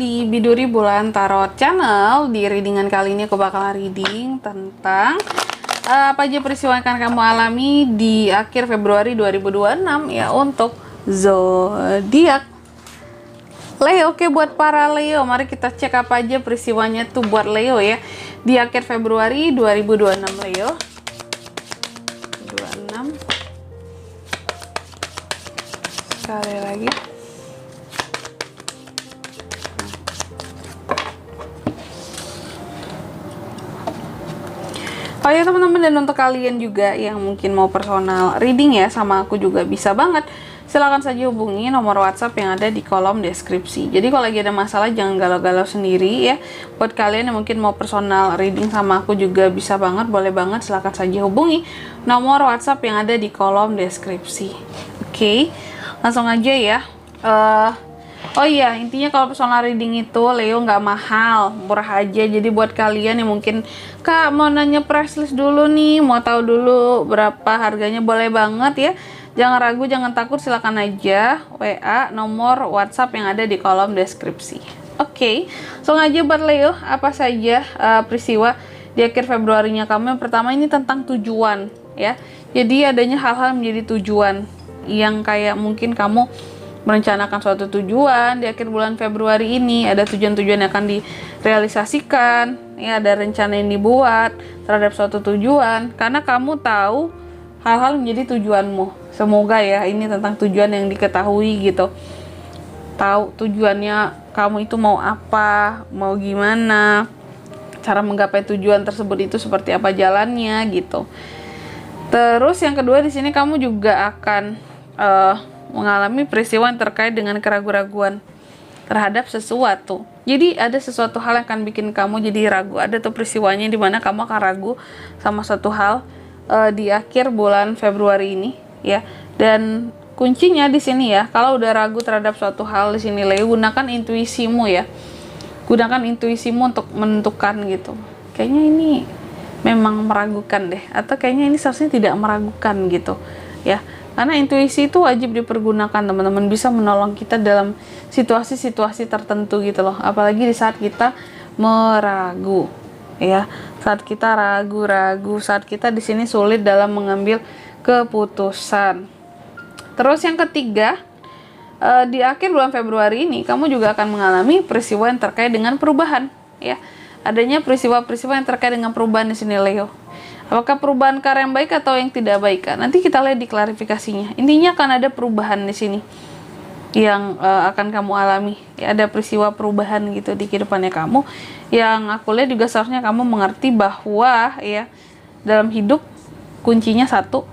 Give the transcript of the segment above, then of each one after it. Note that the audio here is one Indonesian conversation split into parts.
di Biduri Bulan Tarot Channel. Di readingan kali ini aku bakal reading tentang apa aja peristiwa yang akan kamu alami di akhir Februari 2026 ya untuk zodiak Leo. Oke, buat para Leo, mari kita cek apa aja peristiwanya tuh buat Leo ya di akhir Februari 2026 Leo. 26 sekali lagi. Oh ya teman-teman, dan untuk kalian juga yang mungkin mau personal reading ya sama aku juga bisa banget. Silahkan saja hubungi nomor WhatsApp yang ada di kolom deskripsi. Jadi kalau lagi ada masalah jangan galau-galau sendiri ya. Buat kalian yang mungkin mau personal reading sama aku juga bisa banget, boleh banget, silahkan saja hubungi nomor WhatsApp yang ada di kolom deskripsi. Oke, langsung aja ya. Oh iya, intinya kalau personal reading itu Leo nggak mahal, murah aja. Jadi buat kalian yang mungkin Kak mau nanya price list dulu nih, mau tahu dulu berapa harganya, boleh banget ya. Jangan ragu, jangan takut, silakan aja WA nomor WhatsApp yang ada di kolom deskripsi. Oke, langsung aja buat Leo, apa saja peristiwa di akhir Februarinya kamu. Yang pertama ini tentang tujuan ya. Jadi adanya hal-hal menjadi tujuan yang kayak mungkin kamu merencanakan suatu tujuan di akhir bulan Februari ini, ada tujuan-tujuan yang akan direalisasikan ya, ada rencana yang dibuat terhadap suatu tujuan karena kamu tahu hal-hal menjadi tujuanmu. Semoga ya ini tentang tujuan yang diketahui gitu, tahu tujuannya kamu itu mau apa, mau gimana, cara menggapai tujuan tersebut itu seperti apa jalannya gitu. Terus yang kedua di sini kamu juga akan mengalami peristiwa yang terkait dengan keraguan-raguan terhadap sesuatu. Jadi ada sesuatu hal yang akan bikin kamu jadi ragu. Ada tuh peristiwanya di mana kamu akan ragu sama suatu hal di akhir bulan Februari ini ya. Dan kuncinya di sini ya, kalau udah ragu terhadap suatu hal di sini Leo, gunakan intuisimu ya. Gunakan intuisimu untuk menentukan gitu. Kayaknya ini memang meragukan deh, atau kayaknya ini seharusnya tidak meragukan gitu ya. Karena intuisi itu wajib dipergunakan teman-teman, bisa menolong kita dalam situasi-situasi tertentu gitu loh. Apalagi di saat kita meragu ya, saat kita ragu-ragu, saat kita di sini sulit dalam mengambil keputusan. Terus yang ketiga, di akhir bulan Februari ini kamu juga akan mengalami peristiwa yang terkait dengan perubahan ya. Adanya peristiwa-peristiwa yang terkait dengan perubahan di sini Leo. Apakah perubahan ke arah yang baik atau yang tidak baik? Nanti kita lihat di klarifikasinya. Intinya akan ada perubahan di sini yang akan kamu alami. Ya, ada peristiwa perubahan gitu di kehidupannya kamu. Yang aku lihat juga seharusnya kamu mengerti bahwa ya dalam hidup kuncinya satu,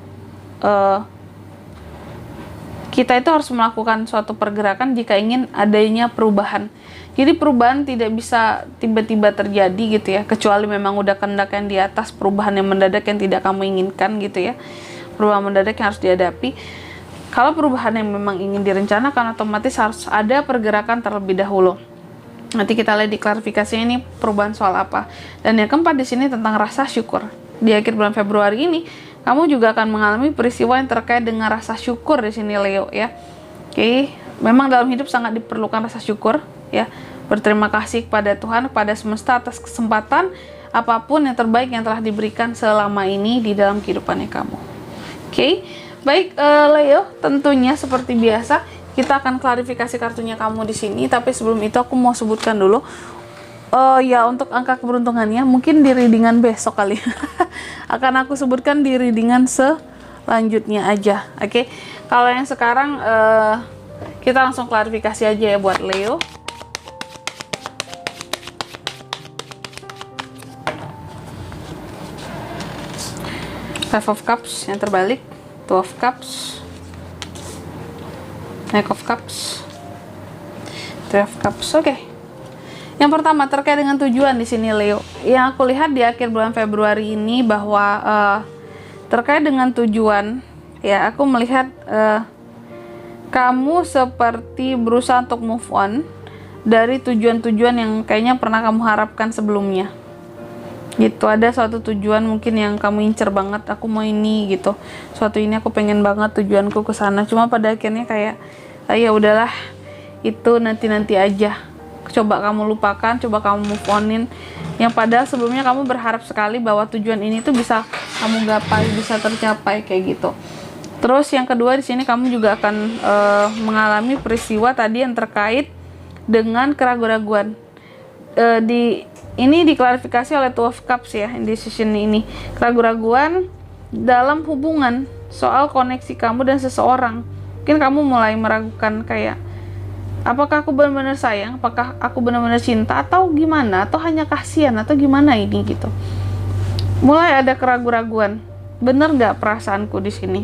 kita itu harus melakukan suatu pergerakan jika ingin adanya perubahan. Jadi perubahan tidak bisa tiba-tiba terjadi gitu ya, kecuali memang udah kehendak yang di atas, perubahan yang mendadak yang tidak kamu inginkan gitu ya. Perubahan mendadak yang harus dihadapi. Kalau perubahan yang memang ingin direncanakan, otomatis harus ada pergerakan terlebih dahulu. Nanti kita lihat di klarifikasinya ini perubahan soal apa. Dan yang keempat di sini tentang rasa syukur. Di akhir bulan Februari ini, kamu juga akan mengalami peristiwa yang terkait dengan rasa syukur di sini Leo ya. Oke, memang dalam hidup sangat diperlukan rasa syukur ya. Berterima kasih kepada Tuhan, kepada semesta atas kesempatan apapun yang terbaik yang telah diberikan selama ini di dalam kehidupannya kamu. Oke, baik Leo, tentunya seperti biasa kita akan klarifikasi kartunya kamu di sini. Tapi sebelum itu aku mau sebutkan dulu. Ya untuk angka keberuntungannya mungkin di readingan besok kali. Akan aku sebutkan di readingan selanjutnya aja. Oke. Kalau yang sekarang kita langsung klarifikasi aja ya buat Leo. Five of Cups yang terbalik, Two of Cups, Knight of Cups, Three of Cups. Oke. Yang pertama terkait dengan tujuan di sini Leo. Yang aku lihat di akhir bulan Februari ini bahwa terkait dengan tujuan ya, aku melihat kamu seperti berusaha untuk move on dari tujuan-tujuan yang kayaknya pernah kamu harapkan sebelumnya. Gitu, ada suatu tujuan mungkin yang kamu incer banget, aku mau ini gitu. Suatu ini aku pengen banget tujuanku ke sana. Cuma pada akhirnya kayak ya udahlah, itu nanti-nanti aja. coba kamu lupakan, coba kamu move onin yang padahal sebelumnya kamu berharap sekali bahwa tujuan ini tuh bisa kamu gapai, bisa tercapai kayak gitu. Terus yang kedua di sini kamu juga akan mengalami peristiwa tadi yang terkait dengan keraguan-raguan. Ini diklarifikasi oleh Two of Cups ya, indecision ini. Keraguan-raguan dalam hubungan soal koneksi kamu dan seseorang. Mungkin kamu mulai meragukan kayak, apakah aku benar-benar sayang, apakah aku benar-benar cinta, atau gimana, atau hanya kasihan, atau gimana ini gitu. Mulai ada keraguan-raguan. Bener nggak perasaanku di sini?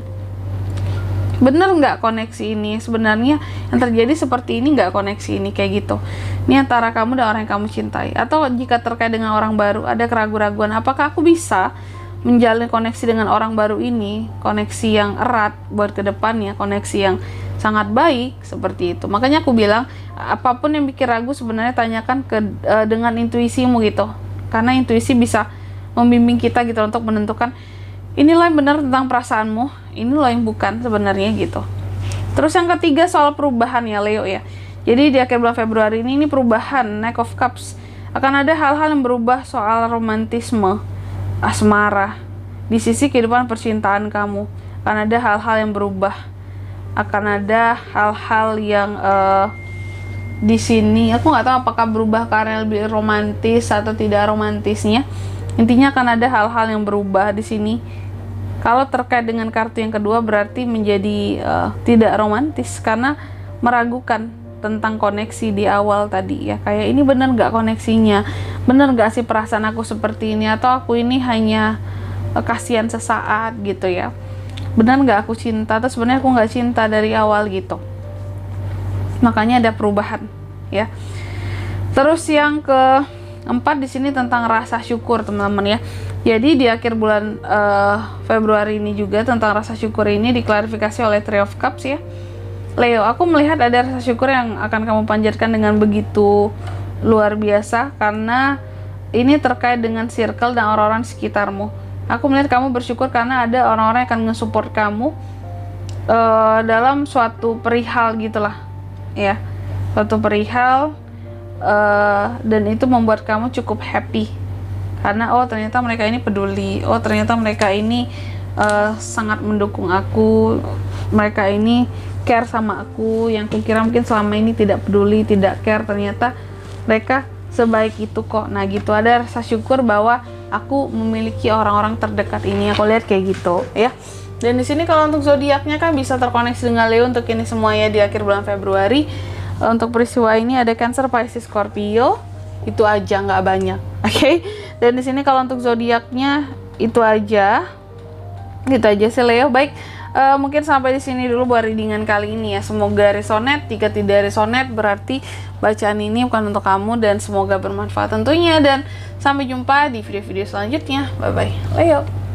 Bener nggak koneksi ini? Sebenarnya yang terjadi seperti ini nggak koneksi ini kayak gitu. Ini antara kamu dan orang yang kamu cintai. Atau jika terkait dengan orang baru, ada keraguan-raguan. Apakah aku bisa menjalin koneksi dengan orang baru ini? Koneksi yang erat buat kedepannya, koneksi yang sangat baik seperti itu. Makanya aku bilang apapun yang bikin ragu sebenarnya tanyakan dengan intuisimu gitu. Karena intuisi bisa membimbing kita gitu untuk menentukan inilah yang benar tentang perasaanmu, ini loh yang bukan sebenarnya gitu. Terus yang ketiga soal perubahan ya Leo ya. Jadi di akhir bulan Februari ini perubahan, Knight of Cups. Akan ada hal-hal yang berubah soal romantisme, asmara. Di sisi kehidupan percintaan kamu akan ada hal-hal yang berubah. Akan ada hal-hal yang di sini aku nggak tahu apakah berubah karena lebih romantis atau tidak romantisnya. Intinya akan ada hal-hal yang berubah di sini. Kalau terkait dengan kartu yang kedua berarti menjadi tidak romantis karena meragukan tentang koneksi di awal tadi ya. Kayak ini bener nggak koneksinya? Bener nggak sih perasaan aku seperti ini? Atau aku ini hanya kasihan sesaat gitu ya? Bener nggak aku cinta? Atau sebenarnya aku nggak cinta dari awal gitu? Makanya ada perubahan ya. Terus yang keempat di sini tentang rasa syukur teman-teman ya. Jadi di akhir bulan Februari ini juga tentang rasa syukur ini diklarifikasi oleh Three of Cups ya. Leo, aku melihat ada rasa syukur yang akan kamu panjatkan dengan begitu luar biasa karena ini terkait dengan circle dan orang-orang sekitarmu. Aku melihat kamu bersyukur karena ada orang-orang yang akan nge-support kamu dalam suatu perihal gitulah ya. Suatu perihal dan itu membuat kamu cukup happy. Karena oh ternyata mereka ini peduli, oh ternyata mereka ini sangat mendukung aku, mereka ini care sama aku, yang kukira mungkin selama ini tidak peduli, tidak care, ternyata mereka sebaik itu kok. Nah gitu, ada rasa syukur bahwa aku memiliki orang-orang terdekat ini, aku lihat kayak gitu ya. Dan di sini kalau untuk zodiaknya kan bisa terkoneksi dengan Leo untuk ini semua ya di akhir bulan Februari. Untuk peristiwa ini ada Cancer, Pisces, Scorpio, itu aja nggak banyak, oke? Dan di sini kalau untuk zodiaknya itu aja sih Leo. Baik, mungkin sampai di sini dulu buat readingan kali ini ya. Semoga resonate. Jika tidak resonate berarti bacaan ini bukan untuk kamu dan semoga bermanfaat tentunya. Dan sampai jumpa di video-video selanjutnya. Bye bye, Leo.